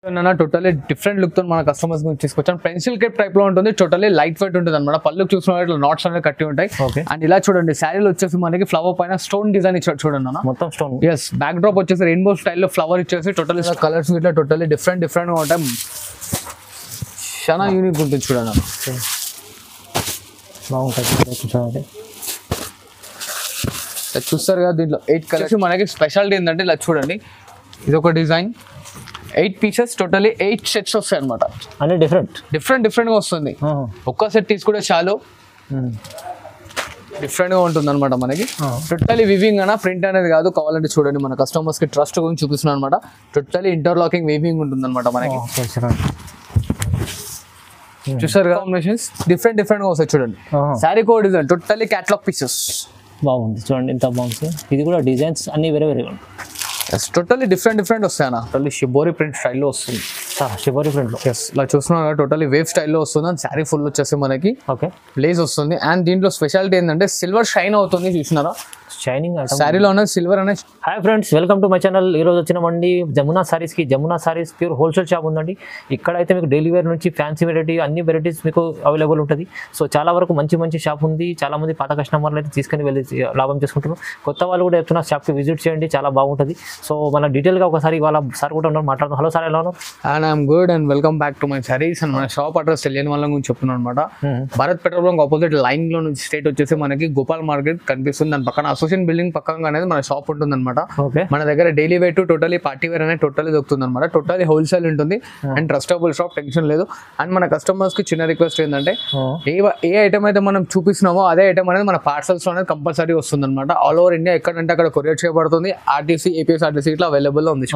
Totally different look తో మన customers గురించి తీసుకొచ్చాను. పెన్సిల్ కేప్ టైప్ లో ఉంటుంది, టోటలీ లైట్ వెయిట్ ఉంటుంది అనమాట. పళ్ళు చూసిన ఇట్లా నాట్స్ అనేది కట్టి ఉంటాయి. అండ్ ఇలా చూడండి శారీలో వచ్చేసి మనకి ఫ్లవర్ పైన స్టోన్ డిజైన్ ఇచ్చాడు చూడండి అన్న, మొత్తం స్టోన్. ఎస్, బ్యాక్ డ్రాప్ వచ్చేసి రెయిన్బో స్టైల్లో ఫ్లవర్ ఇచ్చేసి టోటలీ కలర్స్ ఇట్లా టోటలీ డిఫరెంట్ గా ఉంటాయి. చాలా యూనిక్ ఉంటుంది చూడండి అన్న, బాగుంటుంది. చూస్తారు కదా దీంట్లో 8 కలర్స్. మనకి స్పెషాలిటీ ఏంటంటే ఇలా చూడండి, ఇది ఒక డిజైన్ 8 పీసెస్ టోటలీ 8 సెట్స్ వస్తాయి అనమాట. అంటే డిఫరెంట్ గా వస్తుంది. ఒక్క సెట్ తీసుకుంటే చాలు, డిఫరెంట్ గా ఉంటుంది అనమాట. మనకి టోటలీ వివింగ్ అన్న, ప్రింట్ అనేది కాదు. కావాలంటే చూడండి, మన కస్టమర్స్ కి ట్రస్ట్ గురించి చూపిస్తున్నాను అనమాట. టోటలీ ఇంటర్లాకింగ్ వీవింగ్ ఉంటుంది అనమాట మనకి. చూసారు కాంబినేషన్స్ డిఫరెంట్ గా వస్తాయి చూడండి. శారీ కో డిజైన్ టోటలీ క్యాటలాగ్ పీసెస్. బాగుంది చూడండి, ఎంత బాగుంది. ఇది కూడా డిజైన్స్ అన్ని వేరే ఉంటాయి. టోటలీ డిఫరెంట్ వస్తాయి అన్న. టోటలీ షిబోరి ప్రింట్ స్టైల్లో వస్తుంది. షిబోరి ప్రింట్ లో ఇలా చూస్తున్నా టోటలీ వేవ్ స్టైల్లో వస్తుంది. అండ్ శారీ ఫుల్ వచ్చేసి మనకి బ్లేజ్ వస్తుంది. అండ్ దీంట్లో స్పెషాలిటీ ఏంటంటే సిల్వర్ షైన్ అవుతుంది. చూసినారా షైనింగ్ శారీలో ఉన్న సిల్వర్ అనేది. Hi friends, welcome to my channel. ఈ రోజు వచ్చినామండి జమునా సారీస్ కి. Jamuna saris pure wholesale shop ఉందండి. ఇక్కడ అయితే మీకు డైలీ వేర్ నుంచి ఫ్యాన్సీ వెరైటీ అన్ని వెరైటీస్ మీకు అవైలబుల్ ఉంటుంది. సో చాలా వరకు మంచి షాప్ ఉంది. చాలా మంది పాత కస్టమర్లు అయితే తీసుకొని వెళ్ళి లాభం చేసుకుంటున్నారు. కొత్త వాళ్ళు కూడా చెప్తున్నా షాప్కి విజిట్ చేయండి, చాలా బాగుంటుంది. సో మన డీటెయిల్గా ఒకసారి వాళ్ళ సార్ కూడా ఉన్నారు, మాట్లాడుతున్నాం. హలో సార్, ఎలా ఉన్నారు? And I'm good and welcome back to my saris. And మన షాప్ అడ్రస్ తెలియని వాళ్ళ గురించి చెప్తున్నాను అనమాట. Bharat petrol bunk opposite line లో నుంచి స్ట్రేట్ వచ్చేసి మనకి గోపాల్ మార్కెట్ కనిపిస్తుంది. దాని పక్కన అసోసియేషన్ బిల్డింగ్ పక్కన అనేది మన షాప్ ఉంటుంది అనమాట. మన దగ్గర daily wear to totally party wear అనేది టోటలీ దొరుకుతుంది అనమాట. టోటలీ హోల్సేల్ ఉంటుంది అండ్ ట్రస్టబుల్ షాప్, టెన్షన్ లేదు. అండ్ మన కస్టమర్స్ కి చిన్న రిక్వెస్ట్ ఏంటంటే ఏ ఐటమ్ అయితే మనం చూపిస్తున్నామో అదే ఐటమ్ అనేది మన పార్సల్స్ లో అనేది కంపల్సరీ వస్తుంది అనమాట. ఆల్ ఓవర్ ఇండియా ఎక్కడంటే అక్కడ కొరియర్ చేయబడుతుంది. ఆర్టీసీ, ఏపీఎస్ఆర్టీసీ ఇట్లా అవైలబుల్ ఉంది.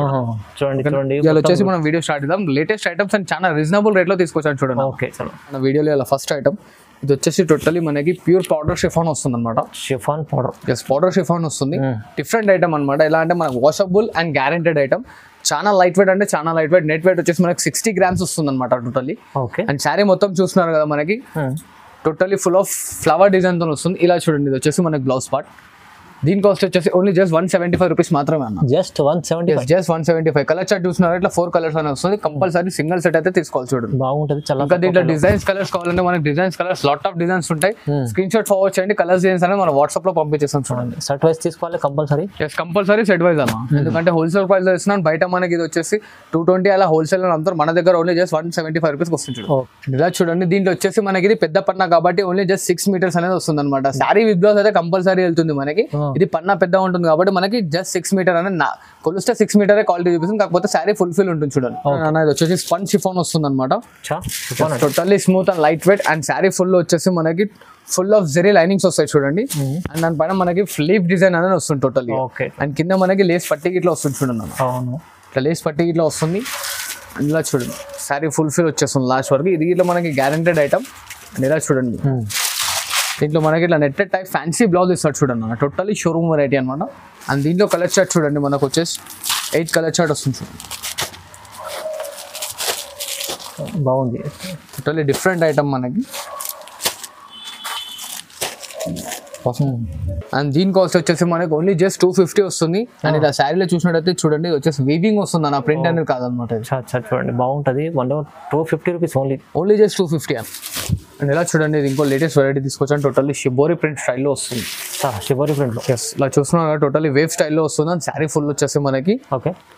చూడండి ఇలా వచ్చేసి మనం వీడియో స్టార్ట్ చేద్దాం. లేటెస్ట్ ఐటమ్స్ అండ్ చాలా రీజనబుల్ రేట్ లో తీసుకొచ్చాను చూడండి. ఓకే, మన వీడియోలో ఇలా ఫస్ట్ ఐటమ్ ఇది వచ్చేసి టోటలీ మనకి ప్యూర్ పౌడర్ షిఫాన్ వస్తుంది అనమాట. Chiffon powder, yes, powder chiffon వస్తుంది. డిఫరెంట్ ఐటమ్ అనమాట. ఎలా అంటే మనకు వాషబుల్ అండ్ గ్యారెంటెడ్ ఐటమ్. చాలా లైట్ వెయిట్ అంటే చాలా లైట్ వెయిట్. నెట్ వెయిట్ వచ్చేసి మనకి 60 grams వస్తుంది అనమాట టోటలీ. అండ్ శారీ మొత్తం చూస్తున్నారు కదా మనకి totally full of flower design తో వస్తుంది. ఇలా చూడండి, ఇది వచ్చేసి మనకి బ్లౌజ్ పార్ట్. దీని కాస్ట్ వచ్చేసి ఓన్లీ జస్ట్ 175 రూపీస్ మాత్రమే అన్న. జస్ట్ 175. కలర్ చార్ట్ చూస్తున్నారు, ఇట్లా 4 కలర్స్ అని వస్తుంది. కంపల్సరీ సింగిల్ సెట్ అయితే తీసుకోవాలి చూడండి, బాగుంటుంది. ఇంకా దీంట్లో డిజైన్స్ కలర్స్ కావాలంటే మనకి designs colours lot of designs ఉంటాయి. స్క్రీన్ షాట్ ఫార్వర్డ్ చేయండి, కలర్స్ డిజైన్స్ అనేది మనం వాట్సాప్ లో పంపించేస్తాం చూడండి. సెట్ వైస్ తీసుకోవాలి కంపల్సరీ. కంపల్సరీ సెట్ వైజ్ అన్న, ఎందుకంటే హోల్సేల్ ప్రైస్ లో ఇస్తున్నాను. బయట మనకి ఇది వచ్చేసి 220 అలా హోల్సేల్ అంతా, మన దగ్గర ఓన్లీ జస్ట్ 175 రూపీస్ వస్తుంది. ఇలా చూడండి, దీంట్లో వచ్చేసి మనకి ఇది పెద్ద పన్నా కాబట్టి ఓన్లీ జస్ట్ 6 meters అనేది వస్తుంది అనమాట. శారీ విత్ బ్లౌజ్ అయితే కంపల్సరీ వెళ్తుంది మనకి. ఇది పన్నా పెద్ద ఉంటుంది కాబట్టి మనకి జస్ట్ 6 meter అనేది కొలిస్తే 6 meter క్వాలిటీ చూపిస్తుంది. కాకపోతే శారీ ఫుల్ఫిల్ ఉంటుంది చూడండి. ఇది వచ్చేసి స్పంజ్ షిఫాన్ వస్తుంది అనమాట. Totally smooth and light weight. And sari full వచ్చేసి మనకి ఫుల్ ఆఫ్ జెరీ లైనింగ్స్ వస్తాయి చూడండి. అండ్ దానిపైన మనకి ఫ్లీప్ డిజైన్ అనేది వస్తుంది టోటల్లీ. అండ్ కింద మనకి లేస్ పట్టికి ఇట్లా వస్తుంది చూడండి. ఇట్లా లేస్ పట్టికి ఇట్లా వస్తుంది. అండ్ ఇలా చూడండి, శారీ ఫుల్ఫిల్ వచ్చేస్తుంది లాస్ట్ వరకు. ఇది ఇట్లా మనకి గ్యారెంటెడ్ ఐటమ్. అండ్ ఇలా చూడండి, దీంట్లో మనకి ఇట్లా నెట్టెడ్ టైప్ ఫ్యాన్సీ బ్లౌజ్ ఇస్తాడు చూడండి. టోటలీ షోరూమ్ వెరైటీ అనమాట. అండ్ దీంట్లో కలర్ చార్ట్ చూడండి, మనకు వచ్చేసి 8 కలర్ చార్ట్ వస్తుంది చూడండి. బాగుంది, టోటలీ డిఫరెంట్ ఐటమ్ మనకి. అండ్ దీని కాస్ట్ వచ్చేసి మనకి ఓన్లీ జస్ట్ 250 వస్తుంది. అండ్ ఇలా శారీలో చూసినట్టయితే చూడండి, వచ్చేసి వీవింగ్ వస్తుంది అన్న, ప్రింట్ అనేది కాదనమాట. చూడండి బాగుంటుంది. 250 రూపీస్ ఓన్లీ జస్ట్ 250 అని. అండ్ ఇలా చూడండి, ఇది ఇంకో లేటెస్ట్ వెరైటీ తీసుకొచ్చాను. టోటల్లీ షిబోరి ప్రింట్ స్టైల్లో వస్తుంది. షిబోరి ప్రింట్ లో, ఎస్, ఇలా చూస్తున్నా టోటల్లీ వేవ్ స్టైల్లో వస్తుంది. అండ్ శారీ ఫుల్ వచ్చేసి మనకి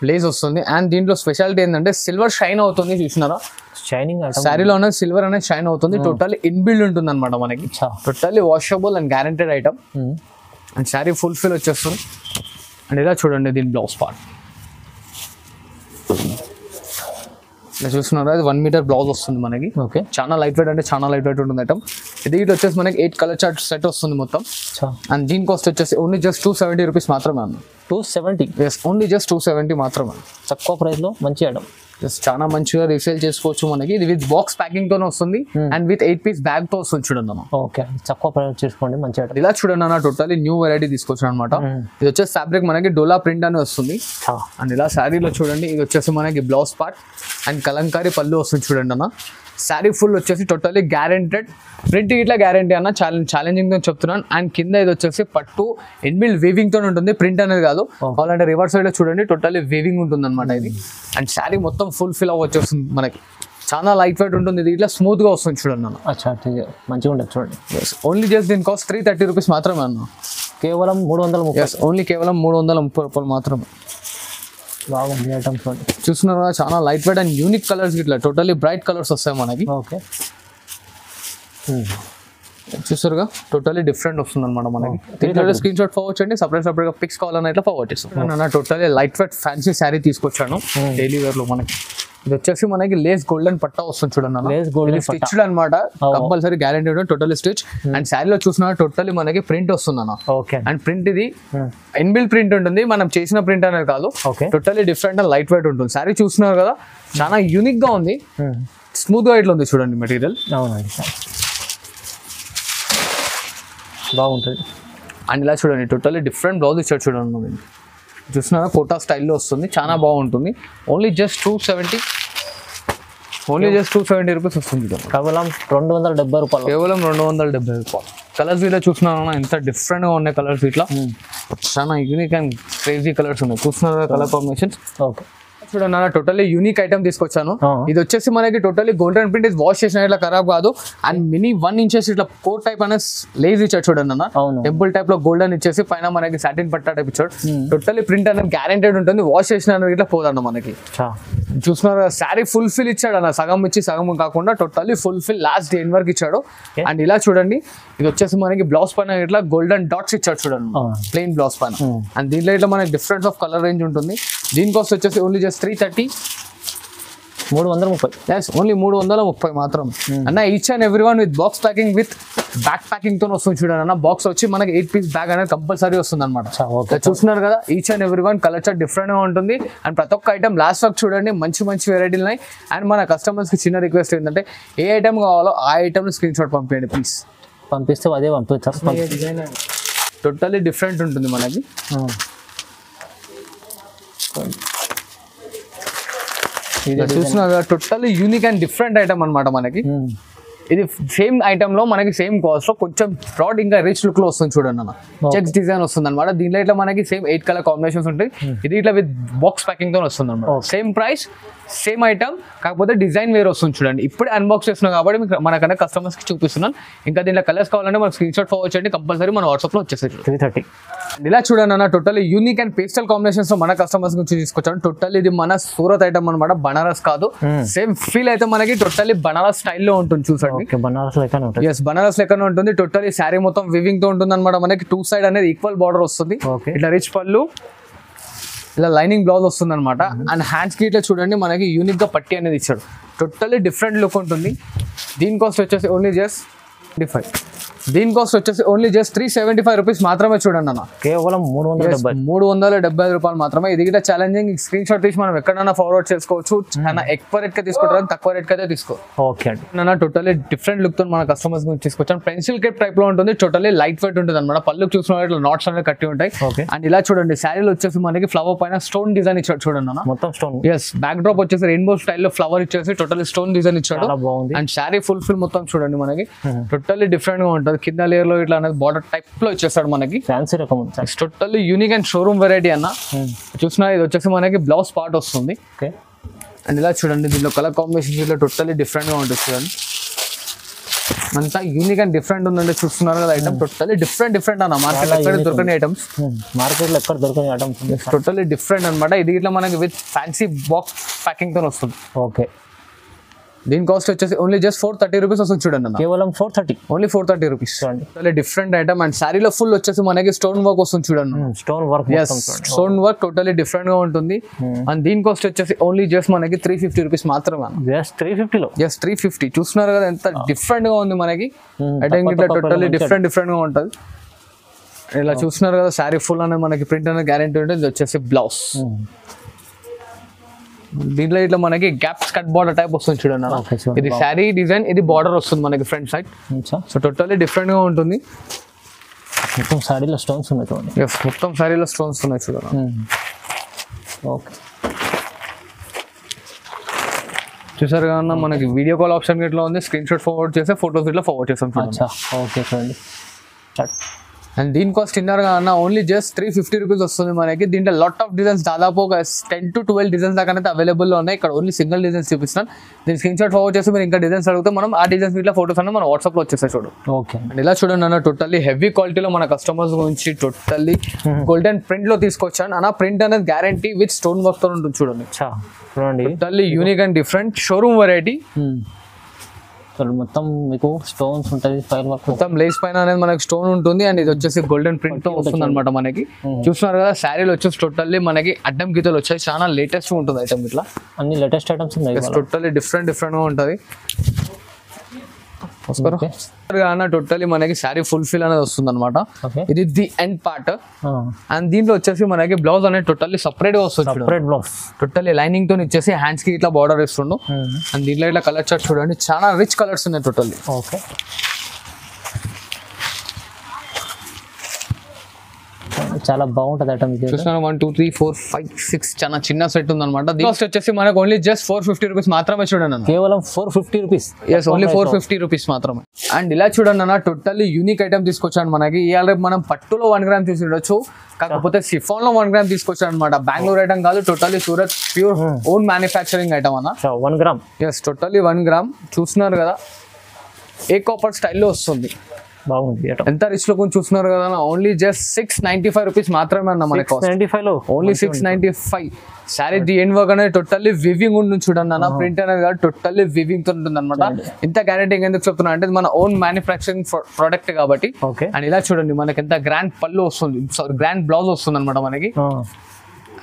బ్లేజ్ వస్తుంది. అండ్ దీంట్లో స్పెషాలిటీ ఏంటంటే సిల్వర్ షైన్ అవుతుంది. చూసినారా, షైనింగ్ శారీలో అనేది సిల్వర్ అనేది షైన్ అవుతుంది. టోటల్లీ ఇన్బిల్డ్ ఉంటుంది అనమాట మనకి. Totally washable and guaranteed item. And sari fulfil వచ్చేస్తుంది. అండ్ ఇలా చూడండి, దీని బ్లౌజ్ పార్ట్ ఇలా చూస్తున్నారా, ఇది 1 meter బ్లౌజ్ వస్తుంది మనకి. ఓకే, చాలా లైట్ వెయిట్ అంటే చాలా లైట్ వెయిట్ ఉంటుంది ఐటమ్. ఇది ఇటు వచ్చేసి మనకి 8 కలర్ చార్ట్ సెట్ వస్తుంది మొత్తం. అండ్ దీని కాస్ట్ వచ్చేసి ఓన్లీ జస్ట్ 270 రూపీస్ మాత్రమే అన్న. 270? ఎస్, ఓన్లీ జస్ట్ 270 మాత్రమే. తక్కువ ప్రైస్ లో మంచి ఐటమ్. చాలా మంచిగా రీసేల్ చేసుకోవచ్చు మనకి. ఇది విత్ బాక్స్ ప్యాకింగ్ తోనే వస్తుంది. అండ్ విత్ 8 piece బ్యాగ్ తో వస్తుంది చూడండి అన్న. ఓకే, తక్కువ ప్రైస్ చేసుకోండి, మంచి ఐటమ్. ఇలా చూడండి అన్న, టోటలీ న్యూ వెరైటీ తీసుకొచ్చాను అనమాట. ఇది వచ్చేసి ఫ్యాబ్రిక్ మనకి డోలా ప్రింట్ అని వస్తుంది. అండ్ ఇలా శారీలో చూడండి, ఇది వచ్చేసి మనకి బ్లౌజ్ పార్ట్. అండ్ కలంకారీ పళ్ళు వస్తుంది చూడండి అన్న. శారీ ఫుల్ వచ్చేసి టోటల్లీ గ్యారెంటెడ్ ప్రింట్ ఇట్లా గ్యారెంటీ అన్న, ఛాలెంజింగ్ తో చెప్తున్నాను. అండ్ కింద ఇది వచ్చేసి పట్టు ఇన్బిల్డ్ వీవింగ్ తో ఉంటుంది, ప్రింట్ అనేది కాదు. కావాలంటే రివర్స్ సైడ్ లో చూడండి టోటల్లీ వీవింగ్ ఉంటుంది అనమాట ఇది. అండ్ శారీ మొత్తం ఫుల్ ఫిల్ వచ్చేస్తుంది మనకి, చాలా లైట్ వెయిట్ ఉంటుంది. ఇది ఇట్లా స్మూత్ గా వస్తుంది చూడండి అన్న. మంచిగా ఉంటుంది చూడండి. ఓన్లీ జస్ట్ దీని కాస్ట్ 330 రూపీస్ మాత్రమే అన్న. కేవలం 330. ఓన్లీ కేవలం 330 రూపాయలు మాత్రమే. బాగుంది ఐటమ్స్ చూస్తున్నారు కదా, చాలా light wait and unique colours ఇట్లా టోటల్లీ బ్రైట్ కలర్స్ వస్తాయి మనకి. ఓకే చూసారుగా టోటల్లీ డిఫరెంట్ వస్తుంది అనమాట మనకి. దీంట్లో స్క్రీన్ షాట్ ఫార్వర్డ్ చేయండి, సపరేట్ గా పిక్స్ కావాలన్నా ఇట్లా ఫార్వర్డ్ చేస్తాను. నేను totally light weight fancy sari తీసుకొచ్చాను డైలీ వేర్ లో మనకి. ఇది వచ్చేసి మనకి లేస్ గోల్డెన్ పట్టా వస్తుంది చూడండి, స్టిచ్డ్ అనమాట, కంపల్సరీ గ్యారెంటీ ఉంటుంది టోటల్లీ స్టిచ్. అండ్ శారీలో చూసిన టోటల్లీ మనకి ప్రింట్ వస్తుంది అన్న. అండ్ ప్రింట్ ఇది ఇన్బిల్డ్ ప్రింట్ ఉంటుంది, మనం చేసిన ప్రింట్ అనేది కాదు, totally different and light weight ఉంటుంది. శారీ చూస్తున్నారు కదా, చాలా యూనిక్ గా ఉంది, స్మూత్ గా ఇట్లా ఉంది చూడండి మెటీరియల్. బాగుంటుంది. అండ్ ఇలా చూడండి టోటల్లీ డిఫరెంట్ బ్లౌజ్ ఇచ్చాడు చూడండి మనం. చూస్తున్నారా కోటా స్టైల్లో వస్తుంది, చాలా బాగుంటుంది. ఓన్లీ జస్ట్ 270 రూపీస్ వస్తుంది. కేవలం 270 రూపాయలు. కేవలం 270 రూపాయలు. కలర్స్ ఇట్లా చూస్తున్నారా ఎంత డిఫరెంట్ గా ఉన్నాయి కలర్స్, ఇట్లా చాలా యూనిక్ అండ్ క్రేజీ కలర్స్ ఉన్నాయి. చూస్తున్నారా కలర్ కాంబినేషన్స్. ఓకే చూడండి అన్న, టోటల్లీ యూనిక్ ఐటమ్ తీసుకొచ్చాను. ఇది వచ్చేసి మనకి టోటల్లీ గోల్డెన్ ప్రింట్, ఇది వాష్ చేసిన ఇట్లా ఖరాబ్ కాదు. అండ్ మినీ 1 ఇంచెస్ ఇట్లా కోట్ టైప్ అనే లేజ్ ఇచ్చాడు చూడండి అన్న. టెంపుల్ టైప్ లో గోల్డెన్ ఇచ్చేసి పైన మనకి సాటిన్ పట్టా టైప్ ఇచ్చాడు. టోటల్లీ ప్రింట్ అనేది గ్యారెంటెడ్ ఉంటుంది, వాష్ చేసిన ఇట్లా పోదన్న మనకి. చూస్తున్నారు శారీ ఫుల్ ఫిల్ ఇచ్చాడు అన్న, సగం ఇచ్చి సగం కాకుండా totally full fill last end వరకు ఇచ్చాడు. అండ్ ఇలా చూడండి ఇది వచ్చేసి మనకి బ్లౌజ్ పైన ఇట్లా గోల్డెన్ డాట్స్ ఇచ్చాడు చూడండి, ప్లెయిన్ బ్లౌజ్ పైన. అండ్ దీంట్లో ఇట్లా మనకి డిఫరెన్స్ ఆఫ్ కలర్ రేంజ్ ఉంటుంది. దీని కాస్ట్ వచ్చేసి ఓన్లీ జస్ట్ 330. 330. ఓన్లీ 330 మాత్రం అన్న. Each and every one with box packing with back packing తో వస్తుంది చూడండి అన్న. బాక్స్ వచ్చి మనకి 8 పీస్ బ్యాగ్ అనేది కంపల్సరీ వస్తుంది అనమాట. చూస్తున్నారు కదా, each and every one colour chart different గా ఉంటుంది. అండ్ ప్రతి ఒక్క ఐటమ్ లాస్ట్ వరకు చూడండి, మంచి మంచి వెరైటీలు ఉన్నాయి. అండ్ మన కస్టమర్స్ కి చిన్న రిక్వెస్ట్ ఏంటంటే ఏ ఐటమ్ కావాలో ఆ ఐటమ్ స్క్రీన్ షాట్ పంపించండి ప్లీజ్. పంపిస్తే అదే పంపిస్తారు. టోటల్లీ డిఫరెంట్ ఉంటుంది మనకి. చూస్తున్నా totally unique and different item అనమాట మనకి. ఇది సేమ్ ఐటమ్ లో మనకి సేమ్ కాస్ట్ లో కొంచెం బ్రాడ్ ఇంకా రిచ్ లుక్ లో వస్తుంది చూడండి అన్న. చెక్స్ డిజైన్ వస్తుంది అనమాట. దీంట్లో ఇట్లా మనకి సేమ్ 8 కలర్ కాంబినేషన్స్ ఉంటాయి. ఇది ఇట్లా విత్ బాక్స్ ప్యాకింగ్ తో వస్తుంది అనమాట. సేమ్ ప్రైస్ సేమ్ ఐటమ్, కాకపోతే డిజైన్ వేరే వస్తుంది చూడండి. ఇప్పుడే అన్బాక్స్ చేస్తున్నాం కాబట్టి మీకు మనకన్నా కస్టమర్స్ కి చూపిస్తున్నాను. ఇంకా దీంట్లో కలర్స్ కావాలంటే మన స్క్రీన్ షాట్ ఫార్వర్డ్ చేయండి, కంపల్సరీ మన వాట్సాప్ లో వచ్చేసాయి 330. ఇలా చూడండి అన్న, totally unique and pastel combinations లో మన కస్టమర్స్ నుంచి తీసుకొచ్చాను. టోటల్ ఇది మన సూరత్ ఐటమ్ అనమాట, బనారస్ కాదు. సేమ్ ఫీల్ అయితే మనకి టోటల్లీ బనారస్ స్టైల్లో ఉంటుంది చూసండి. బనారస్ లెక్కనే ఉంటుంది. టోటల్లీ శారీ మొత్తం వివింగ్ తో ఉంటుంది అనమాట. మనకి 2 సైడ్ అనేది ఈక్వల్ బార్డర్ వస్తుంది. ఇట్లా రిచ్ పళ్ళు, ఇలా లైనింగ్ బ్లౌజ్ వస్తుంది అనమాట. అండ్ హ్యాండ్స్ కి ఇట్లా చూడండి మనకి యూనిక్ గా పట్టి అనేది ఇచ్చాడు. టోటల్లీ డిఫరెంట్ లుక్ ఉంటుంది. దీని కాస్ట్ వచ్చేసి ఓన్లీ జస్ట్ 25. దీని కాస్ట్ వచ్చేసి ఓన్లీ జస్ట్ 375 రూపీస్ మాత్రమే చూడండి అన్న. కేవలం 375 రూపాయలు మాత్రమే. ఇది కూడా ఛాలెంజింగ్, స్క్రీన్ షాట్ తీసి మనం ఎక్కడైనా ఫార్వర్డ్ చేసుకోవచ్చు. ఎక్కువ రేట్ గా తీసుకుంటారు, తక్కువ రేట్ అయితే తీసుకో. ఓకే అండి. నా టోటల్లీ డిఫరెంట్ లుక్ తో మన కస్టమర్స్ గురించి తీసుకొచ్చాను. పెన్సిల్ కేప్ టైప్ లో ఉంటుంది, టోటల్లీ లైట్ వెయిట్ ఉంటుంది అనమాట. పళ్ళు చూసిన నాట్స్ అనేది కట్టి ఉంటాయి. అండ్ ఇలా చూడండి శారీలో వచ్చేసి మనకి ఫ్లవర్ పైన స్టోన్ డిజైన్ ఇచ్చాడు చూడండి అన్న. మొత్తం స్టోన్. ఎస్, బ్యాక్ డ్రాప్ వచ్చేసి రెయిన్బో స్టైల్లో ఫ్లవర్ ఇచ్చేసి టోటల్లీ స్టోన్ డిజైన్ ఇచ్చాడు. అండ్ శారీ ఫుల్ ఫిల్ మొత్తం చూడండి మనకి టోటల్లీ డిఫరెంట్ గా ఉంటుంది. కింద లేయర్ లో ఇట్లా అనేది బార్డర్ టైప్ లో ఇచ్చేస్తాడు మనకి. ఫ్యాన్సీ రకం totally unique and showroom variety అన్న. చూసినా ఇది వచ్చేసి మనకి బ్లౌజ్ పార్ట్ వస్తుంది. అండ్ ఇలా చూడండి దీనిలో కలర్ కాంబినేషన్ ఇట్లా టోటల్లీ డిఫరెంట్ గా ఉంటుంది చూడండి. అంతా యూనిక్ అండ్ డిఫరెంట్ ఉందండి. చూస్తున్నారు కదా ఐటమ్ టోటల్లీ డిఫరెంట్ అన్న. మార్కెట్ ఎక్కడ దొరకని ఐటమ్స్, మార్కెట్ లో ఎక్కడ దొరకని ఐటమ్స్ టోటల్లీ డిఫరెంట్ అనమాట. ఇది ఇట్లా మనకి విత్ ఫ్యాన్సీ బాక్స్ ప్యాకింగ్ తో వస్తుంది. ఓకే. దీని కాస్ట్ వచ్చేసి ఓన్లీ జస్ట్ 430 రూపీస్ వస్తుంది చూడండి అన్న. కేవలం 430. ఓన్లీ 430 రూపీస్ చూడండి. Different item. అండ్ శారీలో ఫుల్ వచ్చేసి మనకి స్టోన్ వర్క్ వస్తుంది చూడండి. Stone work, stone work totally different గా ఉంటుంది. అండ్ దీని కాస్ట్ వచ్చేసి ఓన్లీ జస్ట్ మనకి 350 రూపీస్ మాత్రమే. జస్ట్ 350 లో. జస్ట్ 350. చూస్తున్నారు కదా ఎంత డిఫరెంట్ గా ఉంది మనకి ఐటమ్. ఇట్లా టోటల్లీ డిఫరెంట్ గా ఉంటుంది. ఇలా చూస్తున్నారు కదా శారీ ఫుల్ అనేది మనకి ప్రింట్ అనేది గ్యారెంటీ ఉంటుంది. ఇది వచ్చేసి బ్లౌజ్. దీంట్లో ఇట్లా మనకి గ్యాప్ కట్ బార్డర్ టైప్ వస్తుంది చూడండి. ఇది శారీ డిజైన్, ఇది బార్డర్ వస్తుంది మనకి front side. So totally different గా ఉంటుంది. మొత్తం శారీలో స్టోన్స్ ఉన్నాయి చూడండి. మొత్తం శారీలో స్టోన్స్ ఉన్నాయి చూడండి. ఓకే. చూసారు కదా మనకి వీడియో కాల్ ఆప్షన్ ఇట్లా ఉంది, స్క్రీన్ షాట్ ఫార్వర్డ్ చేస్తే ఫోటోస్ ఇట్లా ఫార్వర్డ్ చేస్తాం. ఓకే చూడండి. అండ్ దీని కాస్ట్ తిన్నారుగా అన్న ఓన్లీ జస్ట్ 350 రూపీస్ వస్తుంది మనకి. దీంట్లో లాట్ ఆఫ్ డిజైన్స్ దాదాపు ఒక 10 to 12 డిజైన్స్ దాకా అయితే అవైలబుల్లో ఉన్నాయి. ఇక్కడ ఓన్లీ సింగిల్ డిజైన్స్ చూపిస్తాను. దీని స్క్రీన్ షాట్ ఫార్వర్డ్ చేస్తే మీరు ఇంకా డిజైన్స్ అడిగితే మనం ఆ డిజైన్స్ ఇట్లా ఫోటోస్ అన్న మన వాట్సాప్లో వచ్చేస్తాయి చూడు. ఓకే అండ్ ఇలా చూడండి అన్న టోటల్లీ హెవీ క్వాలిటీలో మన కస్టమర్స్ గురించి టోటల్లీ గోల్డెన్ ప్రింట్ లో తీసుకొచ్చాను అన్న. ప్రింట్ అనేది గ్యారంటీ విత్ స్టోన్ వర్క్ తో ఉంటుంది చూడండి. చూడండి totally unique and different showroom variety. మొత్తం మీకు స్టోన్స్ ఉంటుంది, ఫైల్ వర్క్ మొత్తం లేస్ పైన అనేది మనకి స్టోన్ ఉంటుంది. అండ్ ఇది వచ్చేసి గోల్డెన్ ప్రింట్ తో వస్తుంది అనమాట మనకి. చూస్తున్నారు కదా శారీలు వచ్చేసి టోటల్లీ మనకి అడ్డం గీతలు వచ్చాయి. చాలా లేటెస్ట్ ఉంటుంది ఐటమ్. ఇట్లా అన్ని లేటెస్ట్ ఐటమ్స్ ఉన్నాయి. టోటల్లీ డిఫరెంట్ గా ఉంటుంది. టోటల్లీ మనకి శారీ ఫుల్ ఫిల్ అనేది వస్తుంది అనమాట. ఇది ది ఎండ్ పార్ట్. అండ్ దీంట్లో వచ్చేసి మనకి బ్లౌజ్ అనేది టోటల్లీ సపరేట్ గా వస్తుంది. సపరేట్ బ్లౌజ్ టోటల్లీ లైనింగ్ తో ఇచ్చేసి హ్యాండ్స్ కి ఇట్లా బార్డర్ ఇస్తుండు. అండ్ దీంట్లో ఇట్లా కలర్ చార్ట్ చూడండి, చాలా రిచ్ కలర్స్ ఉన్నాయి టోటల్లీ. ఓకే చాలా బాగుంటుంది ఐటమ్. చూస్తున్నాను 1 2 3 4 5 6 చాలా చిన్న సెట్ ఉంది అనమాట. కాస్ట్ వచ్చేసి మనకు ఓన్లీ జస్ట్ 450 రూపీస్ మాత్రమే చూడండి అన్న. కేవలం 450 రూపీస్. ఎస్ ఓన్లీ 450 రూపీస్ మాత్రమే. అండ్ ఇలా చూడండి అన్న టోటల్లీ యూనిక్ ఐటమ్ తీసుకొచ్చాను మనకి. ఇవాళ మనం పట్టులో 1 గ్రామ్ చూసి ఉండొచ్చు, కాకపోతే సిఫాన్ లో 1 గ్రామ్ తీసుకొచ్చాను అనమాట. బెంగళూరు ఐటమ్ కాదు, totally Surat pure own manufacturing item అన్న. 1 గ్రామ్. Yes totally 1 gram. చూస్తున్నారు కదా ఏ కాపర్ స్టైల్లో వస్తుంది. బాగుంది. ఎంత రిచ్ లో కొంచెం చూస్తున్నారు కదా. ఓన్లీ జస్ట్ 695 రూపీస్ మాత్రమే అన్న మనకి. 695 లో only 695. Sari the end work అనేది టోటల్లీ వివింగ్ ఉంటుంది చూడండి అన్న. ప్రింట్ అనేది కాదు, టోటల్లీ వివింగ్ తో ఉంటుంది అనమాట. ఇంత గ్యారెంటీ ఎందుకు చెప్తున్నా అంటే మన ఓన్ మ్యానుఫ్యాక్చరింగ్ ప్రోడక్ట్ కాబట్టి. అండ్ ఇలా చూడండి మనకి ఎంత గ్రాండ్ పళ్ళు వస్తుంది, గ్రాండ్ బ్లౌజ్ వస్తుంది అనమాట మనకి.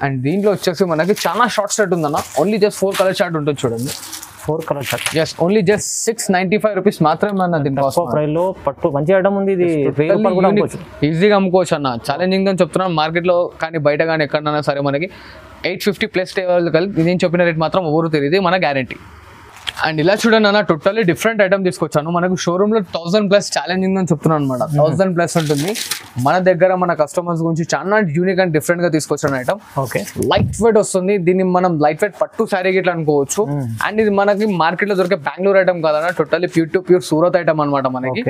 అండ్ దీంట్లో వచ్చేసి మనకి చాలా షార్ట్ సెట్ ఉందన్న. ఓన్లీ జస్ట్ 4 కలర్ చార్ట్ ఉంటుంది చూడండి. 4 colour shirt. Just only just 695 rupees మాత్రమే అన్న. దీని ప్రైస్ లో పట్టు మంచి ఐటమ్ ఉంది. ఇది ఈజీగా అమ్ముకోవచ్చు అన్న. ఛాలెంజింగ్ అని చెప్తున్నాను. మార్కెట్ లో కానీ బయట కానీ ఎక్కడైనా సరే మనకి 850 ప్లస్ కలిపి నేను చెప్పిన రేట్ మాత్రం ఎవరు తెలియదు, మన గ్యారంటీ. అండ్ ఇలా చూడండి అన్న టోటల్లీ డిఫరెంట్ ఐటమ్ తీసుకొచ్చాను. మనకు షోరూమ్ లో 1000+ ఛాలెంజింగ్ అని చెప్తున్నాను అనమాట. 1000+ ఉంటుంది. మన దగ్గర మన కస్టమర్స్ గురించి చాలా యూనిక్ అండ్ డిఫరెంట్ గా తీసుకొచ్చాను ఐటమ్. ఓకే లైట్ వెయిట్ వస్తుంది. దీన్ని మనం లైట్ వెయిట్ పట్టు శారీ గిట్లా అనుకోవచ్చు. అండ్ ఇది మనకి మార్కెట్ లో దొరికే బెంగళూరు ఐటమ్ కాదన్న, totally pure to pure Surat item అనమాట మనకి.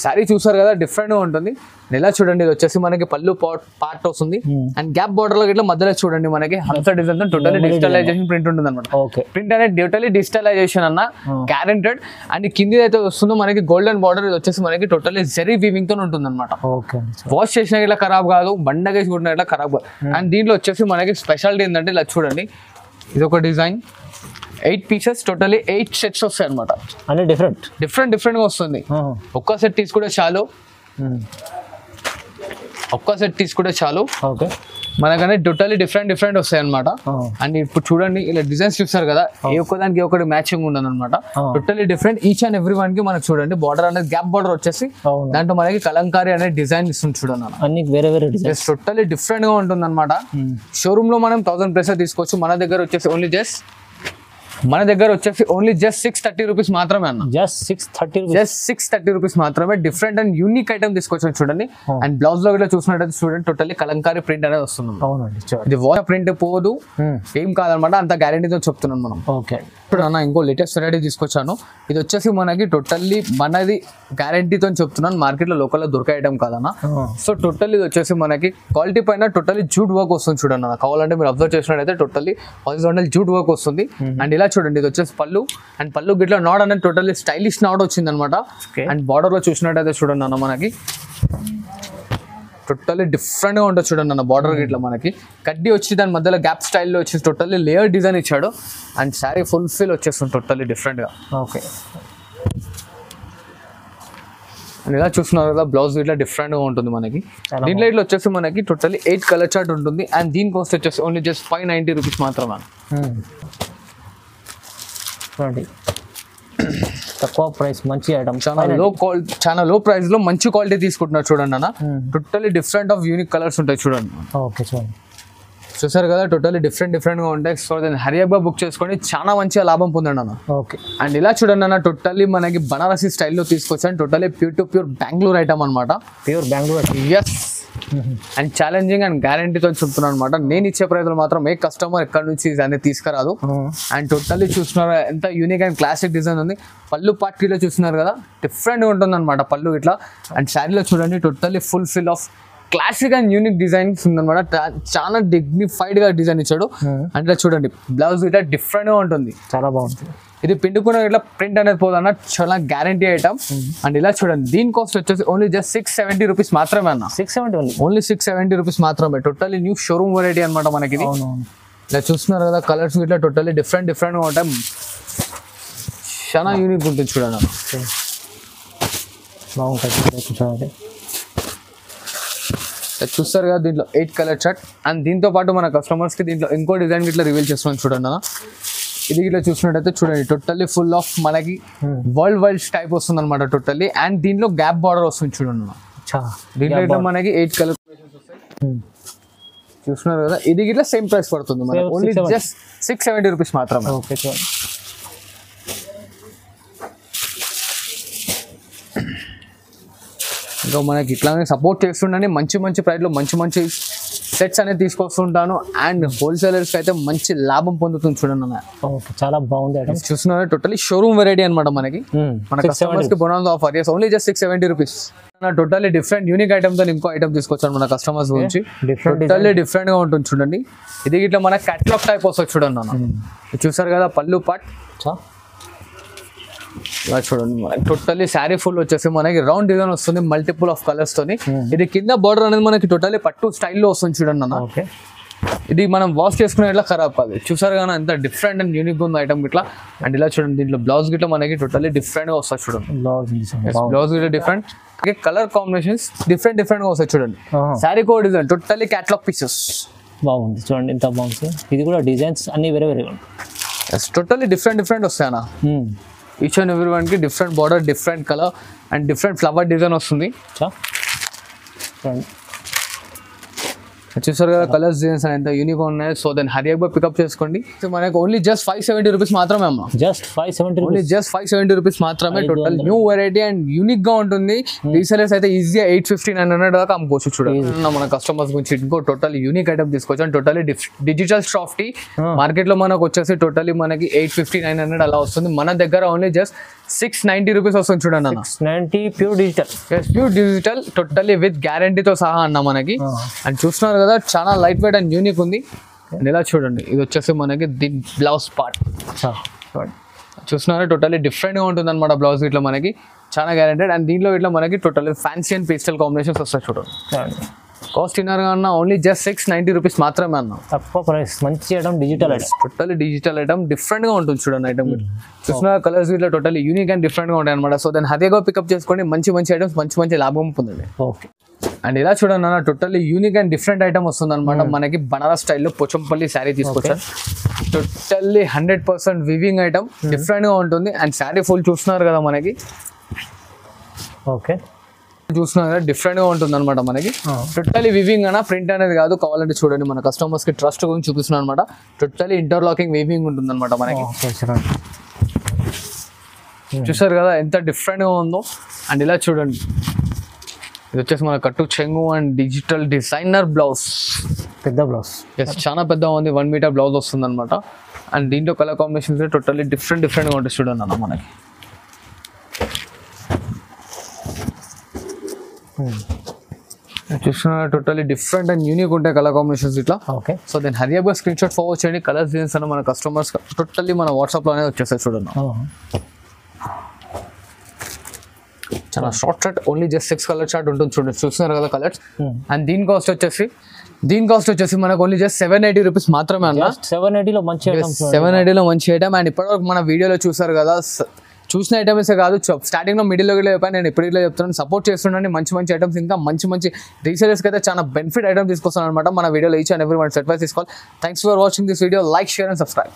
శారీ చూసారు కదా డిఫరెంట్ గా ఉంటుంది. ఇలా చూడండి ఇది వచ్చేసి మనకి పళ్ళు పార్ట్ వస్తుంది. అండ్ గ్యాప్ బార్డర్ లో ఇట్లా మధ్యలో చూడండి మనకి హంస డిజైన్ టోటల్లీ డిజిటలైజేషన్ ప్రింట్ ఉంటుంది అనమాట. ప్రింట్ అనేది టోటల్లీ డిజిటలైజేషన్ అన్న, గ్యారెంటెడ్. అండ్ కింది అయితే వస్తుందో మనకి గోల్డెన్ బార్డర్, ఇది వచ్చేసి మనకి టోటల్లీ జెరీ వీవింగ్ తో ఉంటుంది అనమాట. వాష్ చేసిన ఇట్లా ఖరాబ్ కాదు, బండగేసి కొట్టిన ఇట్లా ఖరాబ్ కాదు. అండ్ దీంట్లో వచ్చేసి మనకి స్పెషాలిటీ ఏంటంటే ఇలా చూడండి ఇది ఒక డిజైన్ 8 పీసెస్ టోటల్లీ 8 సెట్స్ వస్తాయి అనమాట. అన్ని డిఫరెంట్ గా వస్తుంది. ఒక్క సెట్ తీసుకుంటే చాలు. ఓకే మనకనే టోటల్లీ డిఫరెంట్ వస్తాయి అనమాట. అండ్ ఇప్పుడు చూడండి ఇలా డిజైన్స్ చూస్తారు కదా, ఏ ఒక్కదానికి ఒకటి మ్యాచింగ్ ఉండదు అనమాట. Totally different each and every one కి మనకు చూడండి బార్డర్ అనేది గ్యాప్ బార్డర్ వచ్చేసి దాంట్లో మనకి కలంకారీ అనే డిజైన్ ఇస్తుంది చూడండి. అన్ని వేరే డిజైన్స్ టోటల్లీ డిఫరెంట్ గా ఉంటుంది అనమాట. షోరూమ్ లో మనం 1000+ తీసుకోవచ్చు. మన దగ్గర వచ్చేసి ఓన్లీ జస్ట్ 630 రూపీస్ మాత్రమే అన్న. జస్ట్ 630 రూపీస్ మాత్రమే. డిఫరెంట్ అండ్ యూనిక్ ఐటమ్ తీసుకొచ్చాను చూడండి. అండ్ బ్లౌజ్ లో కూడా చూసినట్టయితే చూడండి టోటల్లీ కలంకారీ ప్రింట్ అనేది వస్తుంది. ఇది వాటర్ ప్రింట్ పోదు, ఏం కాదనమాట. అంత గ్యారెంటీతో చెప్తున్నాను మనం. ఓకే ఇప్పుడు అన్న ఇంకో లేటెస్ట్ వెరైటీ తీసుకొచ్చాను. ఇది వచ్చేసి మనకి టోటల్లీ మనది గ్యారెంటీతో చెప్తున్నాను. మార్కెట్ లో లోకల్ లో దొరికే ఐటమ్ కాదన్న. సో టోటల్లీ ఇది వచ్చేసి మనకి క్వాలిటీ పైన టోటల్లీ జూట్ వర్క్ వస్తుంది చూడండి అన్న. కావాలంటే మీరు అబ్జర్వ్ చేసినట్టయితే టోటల్లీ హారిజాంటల్ జూట్ వర్క్ వస్తుంది. అండ్ ఇలా చూడండి ఇది వచ్చేసి పళ్ళు. అండ్ పళ్ళు గిట్లా నాడ్ అనేది టోటల్లీ స్టైలిష్ నాడ్ వచ్చింది అనమాట. అండ్ బార్డర్ లో చూసినట్టయితే చూడండి అన్న మనకి టోటల్లీ డిఫరెంట్ గా ఉంటుంది చూడండి అన్న. బార్డర్ గిట్లా మనకి కడ్డీ వచ్చి దాని మధ్యలో గ్యాప్ స్టైల్లో వచ్చి టోటల్లీ లేయర్ డిజైన్ ఇచ్చాడు. అండ్ శారీ ఫుల్ ఫిల్ వచ్చేస్తుంది టోటల్లీ డిఫరెంట్ గా. ఓకే అండ్ ఇలా చూస్తున్నారు కదా బ్లౌజ్ ఇట్లా డిఫరెంట్ గా ఉంటుంది మనకి. దీంట్లో ఇట్లా వచ్చేసి మనకి టోటల్లీ 8 కలర్ చార్ట్ ఉంటుంది. అండ్ దీని కాస్ట్ వచ్చేసి ఓన్లీ జస్ట్ 590 రూపీస్ మాత్రమే. తక్కువ ప్రైస్ మంచి ఐటమ్, చాలా లో ప్రైస్ లో మంచి క్వాలిటీ తీసుకుంటున్నారు చూడండి అన్న. Totally different of unique colours ఉంటాయి చూడండి. ఓకే చూడండి చూసారు కదా టోటల్లీ డిఫరెంట్ గా ఉంటాయి. సో దాన్ని హరియబ్గా బుక్ చేసుకొని చాలా మంచిగా లాభం పొందండి అన్న. ఓకే అండ్ ఇలా చూడండి అన్న టోటల్లీ మనకి బనారసి స్టైల్లో తీసుకొచ్చాను. Totally pure to pure Bengaluru item అనమాట. Pure Bengaluru. Yes and challenging and గ్యారంటీతో చెప్తున్నాను అనమాట. నేను ఇచ్చే ప్రైజ్లో మాత్రం ఏ కస్టమర్ ఎక్కడ నుంచి అనేది తీసుకురాదు. అండ్ టోటల్లీ చూస్తున్నారు ఎంత యూనిక్ అండ్ క్లాసిక్ డిజైన్ ఉంది. పళ్ళు పార్టీలో చూస్తున్నారు కదా, డిఫరెంట్గా ఉంటుంది అనమాట పళ్ళు ఇట్లా. అండ్ శారీలో చూడండి totally full fill of classic and unique designs ఉందన్నమాట. చాలా డిగ్నిఫైడ్ గా డిజైన్ ఇచ్చాడు. అంటే చూడండి బ్లౌజ్ ఇట్లా డిఫరెంట్ గా ఉంటుంది, చాలా బాగుంది. ఇది పిండుకున్న ఇట్లా ప్రింట్ అనేది పోదన్న, చాలా గ్యారంటీ ఐటమ్. అండ్ ఇలా చూడండి దీని కాస్ట్ వచ్చేసి ఓన్లీ జస్ట్ 670 రూపీస్ మాత్రమే అన్న. 670 ఓన్లీ 670 రూపీస్ మాత్రమే. టోటల్లీ న్యూ షోరూమ్ వెరైటీ అనమాట మనకి. ఇలా చూస్తున్నారు కదా కలర్స్ ఇట్లా టోటల్లీ డిఫరెంట్ గా ఉంటాయి, చాలా యూనిక్ ఉంటుంది చూడండి. బాగుంటుంది చూస్తారు కదా దీంట్లో 8 కలర్ చార్ట్. అండ్ దీంతో పాటు మన కస్టమర్స్కి దీంట్లో ఇంకో డిజైన్ ఇట్లా రివీల్ చేస్తున్నాను చూడండి అన్న. ఇది ఇట్లా చూసినట్టయితే చూడండి టోటల్లీ ఫుల్ ఆఫ్ మనకి వరల్డ్ వైడ్ టైప్ వస్తుంది అనమాట టోటల్లీ. అండ్ దీంట్లో గ్యాప్ బార్డర్ వస్తుంది చూడండి అన్న. దీంట్లో ఇట్లా మనకి 8 కలర్ చూస్తున్నారు కదా. ఇది ఇట్లా సేమ్ ప్రైస్ పడుతుంది మనకి, ఓన్లీ జస్ట్ 670 రూపీస్ మాత్రమే. ఓకే ఇంకా మనకి ఇట్లానే సపోర్ట్ చేస్తుండని మంచి ప్రైస్లో మంచి సెట్స్ అనేది తీసుకొస్తుంటాను. అండ్ హోల్సేలర్స్కి అయితే మంచి లాభం పొందుతుంది చూడండి అన్న. చాలా బాగుంది. చూస్తున్నారు టోటలీ షోరూమ్ వెరైటీ అనమాట మనకి. మన కస్టమర్స్ కి bonus offer only just 670 rupees. Totally different unique item తో ఇంకో ఐటమ్ తీసుకొచ్చాను మన కస్టమర్స్ గురించి. టోటల్లీ డిఫరెంట్ గా ఉంటుంది చూడండి. ఇది ఇట్లా మన క్యాటలాగ్ టైప్ వస్తుంది చూడండి అన్న. చూసారు కదా పళ్ళు పాట్ ఇలా చూడండి. మనకి టోటల్లీ శారీ ఫుల్ వచ్చేసి మనకి రౌండ్ డిజైన్ వస్తుంది మల్టిపుల్ ఆఫ్ కలర్స్ తోని. ఇది కింద బోర్డర్ అనేది మనకి టోటల్లీ పట్టు స్టైల్లో వస్తుంది చూడండి అన్న. ఇది మనం వాష్ చేసుకునే ఇట్లా ఖరాబ్ కాదు. చూసారు కానీ ఎంత డిఫరెంట్ అండ్ యూనిక్ ఉంది ఐటమ్ ఇట్లా. అండ్ ఇలా చూడండి దీంట్లో బ్లౌజ్ గిట్లా మనకి టోటల్లీ డిఫరెంట్ గా వస్తుంది చూడండి. బ్లౌజ్ గిట్లా డిఫరెంట్, కలర్ కాంబినేషన్స్ డిఫరెంట్ గా వస్తాయి చూడండి. శారీ కో డిజైన్ టోటల్లీ క్యాటలాగ్ పీసెస్ బాగుంది చూడండి ఎంత బాగుంది. ఇది కూడా డిజైన్స్ అన్ని వేరే టోటల్లీ డిఫరెంట్ వస్తాయి అన్న. ఈచ్ అండ్ ఎవ్రీ వన్ కి different border, different colour and different flower design వస్తుంది. చూసారు కదా కలర్స్ డిజైన్స్ ఎంత యూనిక్ ఉన్నాయి. సో దెన్ హరియా పికప్ చేసుకోండి. సో మనకి ఓన్లీ జస్ట్ 570 రూపీస్ మాత్రమే అమ్మ. జస్ట్ 570 రూపీస్ మాత్రమే. Total new variety and unique గా ఉంటుంది. రీసెలర్స్ అయితే ఈజీగా 850-900 దాకా అమ్ముకోవచ్చు చూడండి. మన కస్టమర్స్ గురించి ఇంకో టోటల్ యూనిక్ ఐటమ్ తీసుకొచ్చాను. టోటల్లీ డిజిటల్ స్టాఫ్టీ మార్కెట్ లో మనకు వచ్చేసి టోటల్లీ మనకి 850-900 అలా వస్తుంది. మన దగ్గర ఓన్లీ జస్ట్ 690 రూపీస్ వస్తుంది చూడండి అన్న. 690 ప్యూర్ డిజిటల్ టోటల్లీ విత్ గ్యారంటీతో సహా అన్న మనకి. అండ్ చూస్తున్నారు కదా చాలా లైట్ వెయిట్ అండ్ యూనిక్ ఉంది. అండ్ ఇలా చూడండి ఇది వచ్చేసి మనకి దీని బ్లౌజ్ పార్ట్ చూస్తున్నారా టోటల్లీ డిఫరెంట్ గా ఉంటుంది అనమాట. బ్లౌజ్ ఇట్లా మనకి చాలా గ్యారెంటెడ్. అండ్ దీంట్లో ఇట్లా మనకి totally fancy and pastel combinations వస్తాయి చూడండి. కాస్ట్ ఇన్నర్ గా అన్న ఓన్లీ జస్ట్ 690 రూపీస్ మాత్రమే అన్న. తక్కువ ప్రైస్, మంచి item, digital item, totally digital item different గా ఉంటుంది చూడండి. ఐటమ్ చూసిన కలర్స్ ఇట్లా టోటల్లీ యూనిక్ అండ్ డిఫరెంట్ గా ఉంటాయి అనమాట. సో దాన్ని హరిగా పికప్ చేసుకోండి. మంచి ఐటమ్స్ మంచి లాభం పొందండి. ఓకే. అండ్ ఇలా చూడండి అన్న totally unique and different item వస్తుంది అనమాట. మనకి బనారస్ స్టైల్లో పోచంపల్లి శారీ తీసుకొచ్చారు. టోటల్లీ 100% వివింగ్ ఐటమ్, డిఫరెంట్ గా ఉంటుంది. అండ్ శారీ ఫుల్ చూస్తున్నారు కదా మనకి. ఓకే చూస్తున్నారు కదా డిఫరెంట్ గా ఉంటుంది అనమాట మనకి. టోటల్లీ వివింగ్ అన్న, ప్రింట్ అనేది కాదు. కావాలంటే చూడండి మన కస్టమర్స్ కి ట్రస్ట్ గురించి చూపిస్తున్నాను అనమాట. టోటల్లీ ఇంటర్లాకింగ్ వీవింగ్ ఉంటుంది అనమాట మనకి. చూసారు కదా ఎంత డిఫరెంట్ గా ఉందో. అండ్ ఇలా చూడండి ఇది వచ్చేసి మన కట్టు చెంగు అండ్ డిజిటల్ డిజైనర్ బ్లౌజ్, పెద్ద బ్లౌజ్. చాలా పెద్దగా ఉంది, 1 మీటర్ బ్లౌజ్ వస్తుంది అనమాట. అండ్ దీంట్లో కలర్ కాంబినేషన్స్ టోటల్లీ డిఫరెంట్ గా ఉంటుంది చూడండి అన్న మనకి. చూస్తున్నా టోటల్లీ డిఫరెంట్ అండ్ యూనిక్ ఉంటాయి కలర్ కాంబినేషన్స్ ఇట్లా. ఓకే. సో దెన్ హరియాగా స్క్రీన్ షాట్ ఫార్వర్డ్ చేయండి. కలర్స్ డిజైన్స్ అన్న మన కస్టమర్స్ టోటల్లీ మన వాట్సాప్ లోనే వచ్చేస్తాయి చూడండి. చాలా short short only just 6 colour chart ఉంటుంది చూడండి. చూస్తున్నారు కదా కలర్స్. అండ్ దీని కాస్ట్ వచ్చేసి మనకు ఓన్లీ జస్ట్ 780 రూపీస్ మాత్రమే అన్న. 780లో మంచి ఐటమ్. 780లో మంచి ఐటమ్. అండ్ ఇప్పటివరకు మన వీడియోలో చూసారు కదా, చూసిన ఐటమ్స్ కాదు, స్టార్టింగ్ లో మిడిల్ లో చెప్పాను, నేను ఇప్పుడు ఇట్లా చెప్తున్నాను. సపోర్ట్ చేస్తుండండి. మంచి ఐటమ్స్, ఇంకా మంచి రీసేలర్స్కి అయితే చాలా బెనిఫిట్ ఐటమ్ తీసుకొస్తాను అనమాట. మన వీడియోలో each and every one advice తీసుకోవాలి. Thanks for watching this video. Like, share and subscribe.